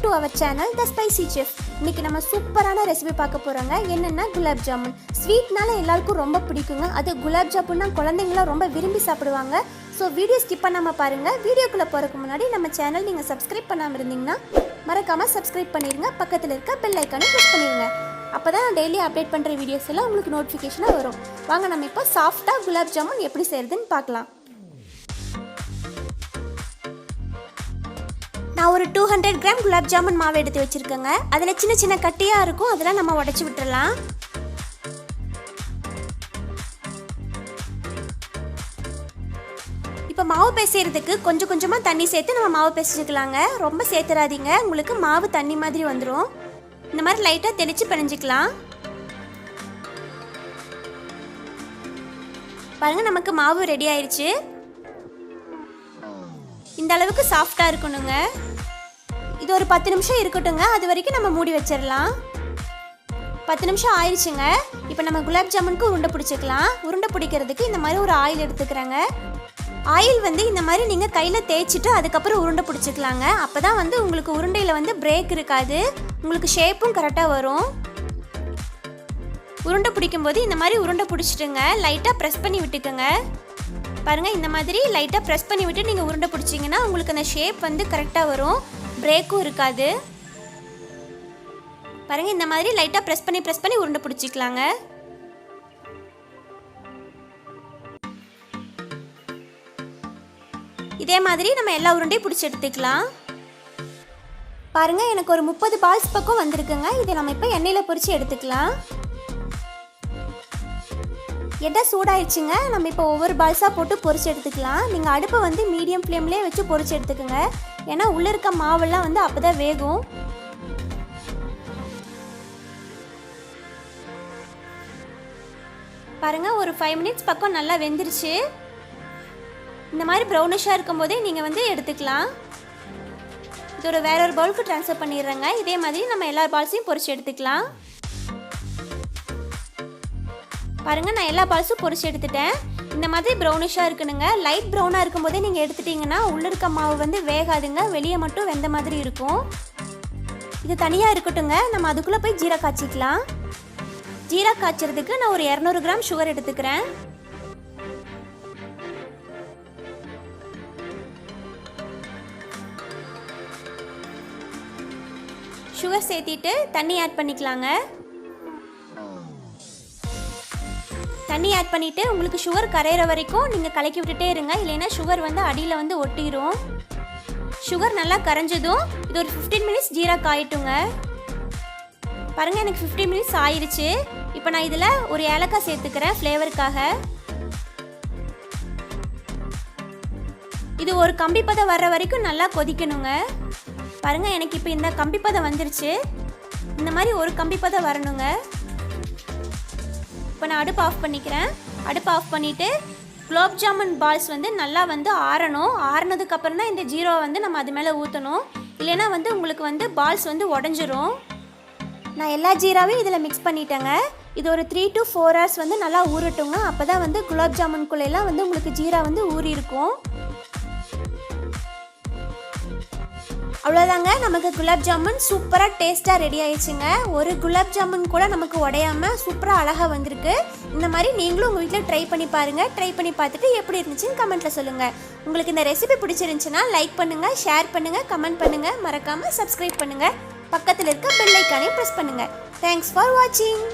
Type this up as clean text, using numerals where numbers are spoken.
to our channel The Spicy Chef. இன்னைக்கு நம்ம சூப்பரான ரெசிபி பார்க்க போறோங்க. என்னன்னா குலாப் ஜாமுன். ஸ்வீட்னால எல்லாருக்கும் ரொம்ப பிடிக்குங்க. அது குலாப் ஜாமுன்னா குழந்தைங்க ரொம்ப விரும்பி சாப்பிடுவாங்க. சோ வீடியோ ஸ்கிப் பண்ணாம பாருங்க. வீடியோக்குள்ள போறதுக்கு முன்னாடி நம்ம சேனல் நீங்க சப்ஸ்கிரைப் பண்ணாம இருந்தீங்கன்னா மறக்காம சப்ஸ்கிரைப் பண்ணிருங்க. பக்கத்துல இருக்க பெல் ஐகானை பிரஸ் பண்ணிருங்க. அப்பதான் நான் டெய்லி அப்டேட் பண்ற வீடியோஸ் எல்லாம் உங்களுக்கு நோட்டிஃபிகேஷனா வரும். வாங்க நம்ம இப்போ சாஃப்ட்டா குலாப் ஜாமுன் எப்படி செய்யறதுன்னு பார்க்கலாம். நான் ஒரு 200 கிராம் குலாப் ஜாமுன் மாவு எடுத்து வச்சிருக்கேங்க. அதில் சின்ன சின்ன கட்டியாக இருக்கும், அதெல்லாம் நம்ம உடச்சி விட்டுறலாம். இப்போ மாவு பிசைறதுக்கு கொஞ்சம் கொஞ்சமாக தண்ணி சேர்த்து நம்ம மாவு பிசைச்சிக்கலாங்க. ரொம்ப சேர்த்துறாதீங்க, உங்களுக்கு மாவு தண்ணி மாதிரி வந்துடும். இந்த மாதிரி லைட்டாக தெளித்து பிணைஞ்சிக்கலாம். பாருங்கள், நமக்கு மாவு ரெடி ஆயிடுச்சு. இந்த அளவுக்கு சாஃப்டாக இருக்கணுங்க. இது ஒரு 10 நிமிஷம் இருக்கட்டுங்க. அது வரைக்கும் நம்ம மூடி வச்சிடலாம். 10 நிமிஷம் ஆயிடுச்சுங்க. இப்போ நம்ம குலாப் ஜாமுனுக்கு உருண்டை பிடிச்சிக்கலாம். உருண்டை பிடிக்கிறதுக்கு இந்த மாதிரி ஒரு ஆயில் எடுத்துக்கிறேங்க. ஆயில் இந்த மாதிரி நீங்கள் கையில் தேய்ச்சிட்டு அதுக்கப்புறம் உருண்டை பிடிச்சிக்கலாங்க. அப்போ தான் உங்களுக்கு உருண்டையில் பிரேக் இருக்காது, உங்களுக்கு ஷேப்பும் கரெக்டாக வரும். உருண்டை பிடிக்கும்போது இந்த மாதிரி உருண்டை பிடிச்சிட்டுங்க லைட்டாக ப்ரெஸ் பண்ணி விட்டுக்கோங்க. பாருங்கள், இந்த மாதிரி லைட்டாக ப்ரெஸ் பண்ணி விட்டு நீங்கள் உருண்டை பிடிச்சிங்கன்னா உங்களுக்கு அந்த ஷேப் கரெக்டாக வரும், பிரேக்கும் இருக்காது. பாருங்கள், இந்த மாதிரி லைட்டாக ப்ரெஸ் பண்ணி உருண்டை பிடிச்சிக்கலாங்க. இதே மாதிரி நம்ம எல்லா உருண்டையும் பிடிச்சி எடுத்துக்கலாம். பாருங்கள், எனக்கு ஒரு 30 பால்ஸ் பக்கம் வந்திருக்குங்க. இதை நம்ம இப்போ எண்ணெயில் பொரிச்சு எடுத்துக்கலாம். எண்ணெய் சூடாயிடுச்சுங்க. நம்ம இப்போ ஒவ்வொரு பால்ஸாக போட்டு பொரிச்சு எடுத்துக்கலாம். நீங்கள் அடுப்பை மீடியம் ஃப்ளேம்லேயே வச்சு பொரிச்சு எடுத்துக்கோங்க. ஏன்னா உள்ளே இருக்க மாவெல்லாம் அப்போ தான் வேகும். பாருங்கள், ஒரு 5 மினிட்ஸ் பக்கம் நல்லா வெந்துருச்சு. இந்த மாதிரி ப்ரௌனிஷாக இருக்கும்போதே நீங்கள் எடுத்துக்கலாம். இது ஒரு வேற ஒரு பவுலுக்கு ட்ரான்ஸ்ஃபர் பண்ணிடுறேங்க. இதே மாதிரி நம்ம எல்லா பால்ஸையும் பொரிச்சு எடுத்துக்கலாம். பாருங்கள், நான் எல்லா பால்ஸும் பொரிச்சு எடுத்துட்டேன். இந்த மாதிரி ப்ரௌனிஷாக இருக்கணுங்க. லைட் ப்ரௌனாக இருக்கும்போதே நீங்கள் எடுத்துட்டிங்கன்னா உள்ளே இருக்க மாவு வேகாதுங்க, வெளியே மட்டும் வெந்த மாதிரி இருக்கும். இது தனியாக இருக்கட்டுங்க. நம்ம அதுக்குள்ளே போய் ஜீரா காய்ச்சிக்கலாம். ஜீரா காய்ச்சறதுக்கு நான் ஒரு 200 கிராம் சுகர் எடுத்துக்கிறேன். சுகர் சேர்த்திட்டு தண்ணி ஆட் பண்ணிக்கலாங்க. தண்ணி ஆட் பண்ணிவிட்டு உங்களுக்கு சுகர் கரையிற வரைக்கும் நீங்கள் கலக்கி விட்டுட்டே இருங்க. இல்லைன்னா சுகர் அடியில் ஒட்டிடும். சுகர் நல்லா கரைஞ்சதும் இது ஒரு 15 மினிட்ஸ் ஜீரா காயிட்டுங்க. பாருங்கள், எனக்கு 15 மினிட்ஸ் ஆயிடுச்சு. இப்போ நான் இதில் ஒரு ஏலக்காய் சேர்த்துக்கிறேன் ஃப்ளேவருக்காக. இது ஒரு கம்பிப்பதம் வர்ற வரைக்கும் நல்லா கொதிக்கணுங்க. பாருங்கள், எனக்கு இப்போ இந்த கம்பிப்பதம் வந்துருச்சு. இந்த மாதிரி ஒரு கம்பிப்பதம் வரணுங்க. இப்போ நான் அடுப்பு ஆஃப் பண்ணிக்கிறேன். அடுப்பு ஆஃப் பண்ணிவிட்டு குலாப் ஜாமுன் பால்ஸ் நல்லா ஆறணும். ஆறினதுக்கப்புறம் தான் இந்த ஜீரோவை நம்ம அது மேலே ஊற்றணும். இல்லைன்னா உங்களுக்கு பால்ஸ் உடஞ்சிரும். நான் எல்லா ஜீராவையும் இதில் மிக்ஸ் பண்ணிட்டேங்க. இது ஒரு 3 to 4 hours நல்லா ஊறட்டுங்க. அப்போ தான் குலாப் ஜாமுன்குள்ளெல்லாம் உங்களுக்கு ஜீரா ஊறி இருக்கும். அவ்வளோதாங்க, நமக்கு குலாப் ஜாமுன் சூப்பராக டேஸ்ட்டாக ரெடி ஆயிடுச்சுங்க. ஒரு குலாப் ஜாமுன் கூட நமக்கு உடையாமல் சூப்பராக அழகாக வந்திருக்கு. இந்த மாதிரி நீங்களும் உங்கள் வீட்டில் ட்ரை பண்ணி பாருங்கள். ட்ரை பண்ணி பார்த்துட்டு எப்படி இருந்துச்சுன்னு கமெண்ட்டில் சொல்லுங்கள். உங்களுக்கு இந்த ரெசிபி பிடிச்சிருந்துச்சுன்னா லைக் பண்ணுங்கள், ஷேர் பண்ணுங்கள், கமெண்ட் பண்ணுங்கள், மறக்காமல் சப்ஸ்கிரைப் பண்ணுங்கள். பக்கத்தில் இருக்க பெல் ஐக்கானையும் ப்ரெஸ் பண்ணுங்கள். தேங்க்ஸ் ஃபார் வாட்சிங்.